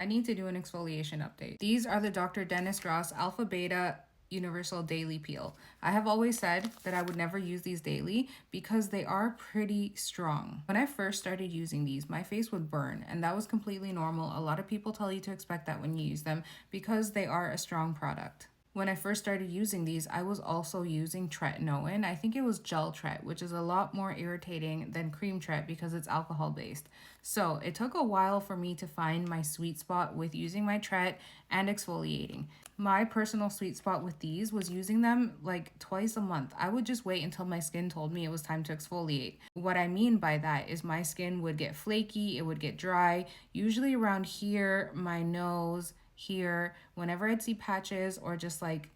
I need to do an exfoliation update. These are the Dr. Dennis Ross Alpha Beta Universal Daily Peel. I have always said that I would never use these daily because they are pretty strong. When I first started using these, my face would burn, and that was completely normal. A lot of people tell you to expect that when you use them because they are a strong product. When I first started using these, I was also using tretinoin. I think it was gel tret, which is a lot more irritating than cream tret because it's alcohol based. So it took a while for me to find my sweet spot with using my tret and exfoliating. My personal sweet spot with these was using them like twice a month. I would just wait until my skin told me it was time to exfoliate. What I mean by that is my skin would get flaky, it would get dry, usually around here, my nose, here, whenever I'd see patches or just like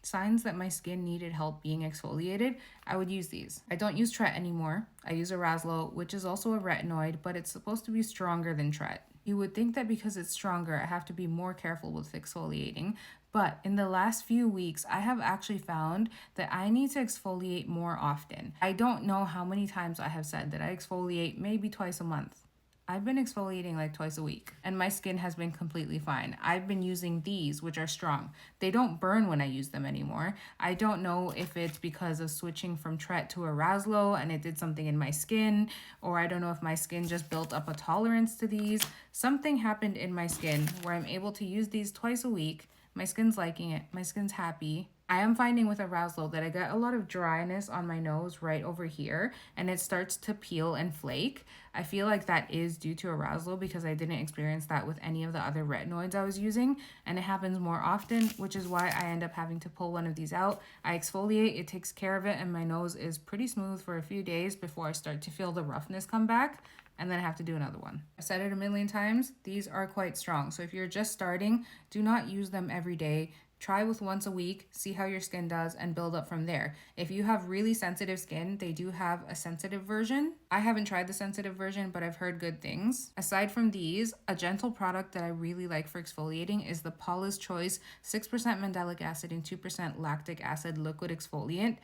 signs that my skin needed help being exfoliated, I would use these. I don't use tret anymore. I use Arazlo, which is also a retinoid, but it's supposed to be stronger than tret. You would think that because it's stronger, I have to be more careful with exfoliating, but in the last few weeks, I have actually found that I need to exfoliate more often. I don't know how many times I have said that I exfoliate maybe twice a month. I've been exfoliating like twice a week and my skin has been completely fine. I've been using these, which are strong. They don't burn when I use them anymore. I don't know if it's because of switching from tret to Arazlo and it did something in my skin, or I don't know if my skin just built up a tolerance to these. Something happened in my skin where I'm able to use these twice a week. My skin's liking it. My skin's happy. I am finding with Arazlo that I get a lot of dryness on my nose right over here and it starts to peel and flake. I feel like that is due to Arazlo because I didn't experience that with any of the other retinoids I was using, and it happens more often, which is why I end up having to pull one of these out. I exfoliate, it takes care of it, and my nose is pretty smooth for a few days before I start to feel the roughness come back, and then I have to do another one. I've said it a million times, these are quite strong. So if you're just starting, do not use them every day. Try with once a week, see how your skin does, and build up from there. If you have really sensitive skin, they do have a sensitive version. I haven't tried the sensitive version, but I've heard good things. Aside from these, a gentle product that I really like for exfoliating is the Paula's Choice 6% Mandelic acid and 2% lactic acid liquid exfoliant.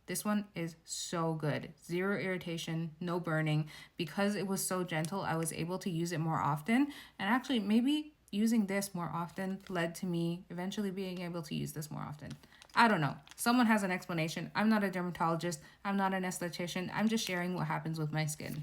This one is so good. Zero irritation, no burning. Because it was so gentle, I was able to use it more often. And actually, maybe using this more often led to me eventually being able to use this more often. I don't know. Someone has an explanation. I'm not a dermatologist. I'm not an esthetician. I'm just sharing what happens with my skin.